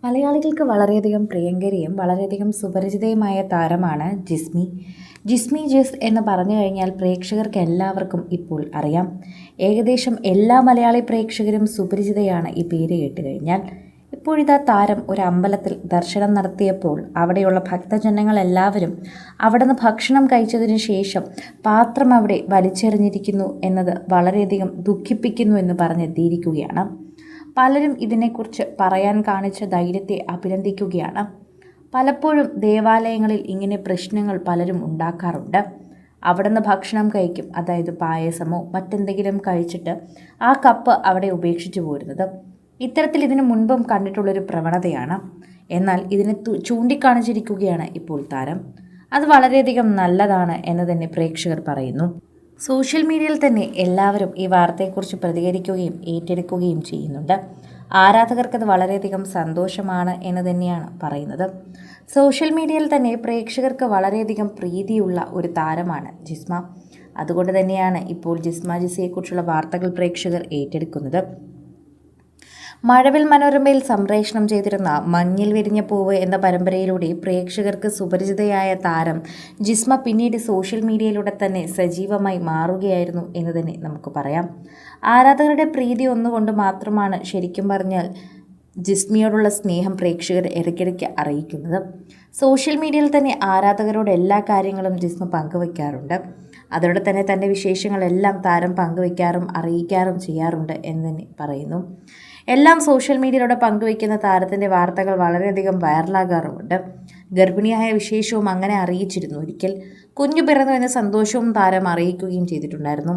മലയാളികൾക്ക് വളരെയധികം പ്രിയങ്കരിയും വളരെയധികം സുപരിചിതയുമായ താരമാണ് ജിസ്മി. ജിസ്മി ജസ് എന്ന് പറഞ്ഞു കഴിഞ്ഞാൽ പ്രേക്ഷകർക്ക് എല്ലാവർക്കും ഇപ്പോൾ അറിയാം. ഏകദേശം എല്ലാ മലയാളി പ്രേക്ഷകരും സുപരിചിതയാണ് ഈ പേര് കേട്ട് കഴിഞ്ഞാൽ. ഇപ്പോഴിതാ താരം ഒരു അമ്പലത്തിൽ ദർശനം നടത്തിയപ്പോൾ അവിടെയുള്ള ഭക്തജനങ്ങളെല്ലാവരും അവിടെ നിന്ന് ഭക്ഷണം കഴിച്ചതിന് ശേഷം പാത്രം അവിടെ വലിച്ചെറിഞ്ഞിരിക്കുന്നു എന്നത് വളരെയധികം ദുഃഖിപ്പിക്കുന്നു എന്ന് പറഞ്ഞെത്തിയിരിക്കുകയാണ്. പലരും ഇതിനെക്കുറിച്ച് പറയാൻ കാണിച്ച ധൈര്യത്തെ അഭിനന്ദിക്കുകയാണ്. പലപ്പോഴും ദേവാലയങ്ങളിൽ ഇങ്ങനെ പ്രശ്നങ്ങൾ പലരും ഉണ്ടാക്കാറുണ്ട്. അവിടെ നിന്ന് ഭക്ഷണം കഴിക്കും, അതായത് പായസമോ മറ്റെന്തെങ്കിലും കഴിച്ചിട്ട് ആ കപ്പ് അവിടെ ഉപേക്ഷിച്ചു പോരുന്നത്. ഇത്തരത്തിൽ ഇതിനു മുൻപും കണ്ടിട്ടുള്ളൊരു പ്രവണതയാണ്. എന്നാൽ ഇതിനെ ചൂണ്ടിക്കാണിച്ചിരിക്കുകയാണ് ഇപ്പോൾ താരം. അത് വളരെയധികം നല്ലതാണ് എന്ന് തന്നെ പ്രേക്ഷകർ പറയുന്നു. സോഷ്യൽ മീഡിയയിൽ തന്നെ എല്ലാവരും ഈ വാർത്തയെക്കുറിച്ച് പ്രതികരിക്കുകയും ഏറ്റെടുക്കുകയും ചെയ്യുന്നുണ്ട്. ആരാധകർക്കത് വളരെയധികം സന്തോഷമാണ് എന്ന് തന്നെയാണ് പറയുന്നത്. സോഷ്യൽ മീഡിയയിൽ തന്നെ പ്രേക്ഷകർക്ക് വളരെയധികം പ്രീതിയുള്ള ഒരു താരമാണ് ജിസ്മ. അതുകൊണ്ട് തന്നെയാണ് ഇപ്പോൾ ജിസ്മ ജിസിയെക്കുറിച്ചുള്ള വാർത്തകൾ പ്രേക്ഷകർ ഏറ്റെടുക്കുന്നത്. മഴവിൽ മനോരമയിൽ സംപ്രേഷണം ചെയ്തിരുന്ന മഞ്ഞിൽ വിരിഞ്ഞ പൂവ് എന്ന പരമ്പരയിലൂടെ പ്രേക്ഷകർക്ക് സുപരിചിതയായ താരം ജിസ്മ പിന്നീട് സോഷ്യൽ മീഡിയയിലൂടെ തന്നെ സജീവമായി മാറുകയായിരുന്നു എന്ന് തന്നെ നമുക്ക് പറയാം. ആരാധകരുടെ പ്രീതി ഒന്നുകൊണ്ട് മാത്രമാണ് ശരിക്കും പറഞ്ഞാൽ ജിസ്മിയോടുള്ള സ്നേഹം പ്രേക്ഷകർ ഇടയ്ക്കിടയ്ക്ക് അറിയിക്കുന്നത്. സോഷ്യൽ മീഡിയയിൽ തന്നെ ആരാധകരോട് എല്ലാ കാര്യങ്ങളും ജിസ്മ പങ്കുവയ്ക്കാറുണ്ട്. അതോടെ തന്നെ തൻ്റെ വിശേഷങ്ങളെല്ലാം താരം പങ്കുവയ്ക്കാറും അറിയിക്കാറും ചെയ്യാറുണ്ട് എന്ന് തന്നെ പറയുന്നു. എല്ലാം സോഷ്യൽ മീഡിയയിലൂടെ പങ്കുവയ്ക്കുന്ന താരത്തിൻ്റെ വാർത്തകൾ വളരെയധികം വൈറലാകാറുമുണ്ട്. ഗർഭിണിയായ വിശേഷവും അങ്ങനെ അറിയിച്ചിരുന്നു. ഒരിക്കൽ കുഞ്ഞു പിറന്നു എന്ന സന്തോഷവും താരം അറിയിക്കുകയും ചെയ്തിട്ടുണ്ടായിരുന്നു.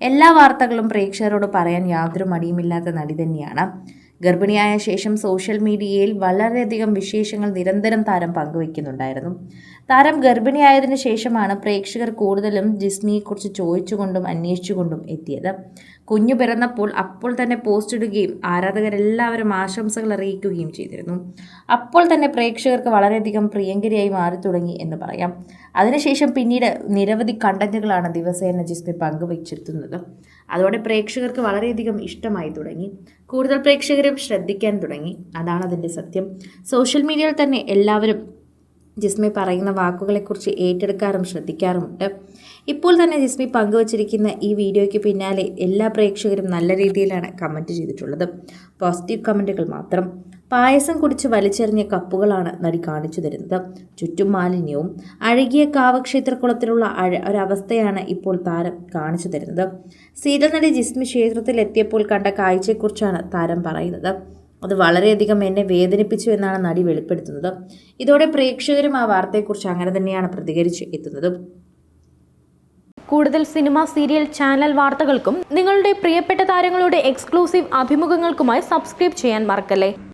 എല്ലാ വാർത്തകളും പ്രേക്ഷകരോട് പറയാൻ യാതൊരു മടിയുമില്ലാത്ത നടി തന്നെയാണ്. ഗർഭിണിയായ ശേഷം സോഷ്യൽ മീഡിയയിൽ വളരെയധികം വിശേഷങ്ങൾ നിരന്തരം താരം പങ്കുവയ്ക്കുന്നുണ്ടായിരുന്നു. താരം ഗർഭിണിയായതിനു ശേഷമാണ് പ്രേക്ഷകർ കൂടുതലും ജിസ്മിയെക്കുറിച്ച് ചോദിച്ചുകൊണ്ടും അന്വേഷിച്ചുകൊണ്ടും എത്തിയത്. കുഞ്ഞു പിറന്നപ്പോൾ അപ്പോൾ തന്നെ പോസ്റ്റ് ഇടുകയും ആരാധകരെല്ലാവരും ആശംസകൾ അറിയിക്കുകയും ചെയ്തിരുന്നു. അപ്പോൾ തന്നെ പ്രേക്ഷകർക്ക് വളരെയധികം പ്രിയങ്കരിയായി മാറി തുടങ്ങി എന്ന് പറയാം. അതിനുശേഷം പിന്നീട് നിരവധി കണ്ടന്റുകളാണ് ദിവസേന ജിസ്മി പങ്കുവച്ചിരുത്തുന്നത്. അതോടെ പ്രേക്ഷകർക്ക് വളരെയധികം ഇഷ്ടമായി തുടങ്ങി. കൂടുതൽ പ്രേക്ഷകരും ശ്രദ്ധിക്കാൻ തുടങ്ങി. അതാണ് അതിൻ്റെ സത്യം. സോഷ്യൽ മീഡിയയിൽ തന്നെ എല്ലാവരും ജിസ്മി പറയുന്ന വാക്കുകളെക്കുറിച്ച് ഏറ്റെടുക്കാറും ശ്രദ്ധിക്കാറുമുണ്ട്. ഇപ്പോൾ തന്നെ ജിസ്മി പങ്കുവച്ചിരിക്കുന്ന ഈ വീഡിയോയ്ക്ക് പിന്നാലെ എല്ലാ പ്രേക്ഷകരും നല്ല രീതിയിലാണ് കമൻറ്റ് ചെയ്തിട്ടുള്ളത്. പോസിറ്റീവ് കമൻറ്റുകൾ മാത്രം. പായസം കുടിച്ച് വലിച്ചെറിഞ്ഞ കപ്പുകളാണ് നടി കാണിച്ചു തരുന്നത്. ചുറ്റും മാലിന്യവും അഴുകിയ കാവക്ഷേത്രക്കുളത്തിലുള്ള ഒരവസ്ഥയാണ് ഇപ്പോൾ താരം കാണിച്ചു തരുന്നത്. സീരിയൽ നടി ജിസ്മി ക്ഷേത്രത്തിൽ എത്തിയപ്പോൾ കണ്ട കാഴ്ചയെക്കുറിച്ചാണ് താരം പറയുന്നത്. അത് വളരെയധികം എന്നെ വേദനിപ്പിച്ചു എന്നാണ് നടി വെളിപ്പെടുത്തുന്നത്. ഇതോടെ പ്രേക്ഷകരും ആ വാർത്തയെക്കുറിച്ച് അങ്ങനെ തന്നെയാണ് പ്രതികരിച്ച് എത്തുന്നത്. കൂടുതൽ സിനിമ, സീരിയൽ, ചാനൽ വാർത്തകൾക്കും നിങ്ങളുടെ പ്രിയപ്പെട്ട താരങ്ങളുടെ എക്സ്ക്ലൂസീവ് അഭിമുഖങ്ങൾക്കുമായി സബ്സ്ക്രൈബ് ചെയ്യാൻ മറക്കല്ലേ.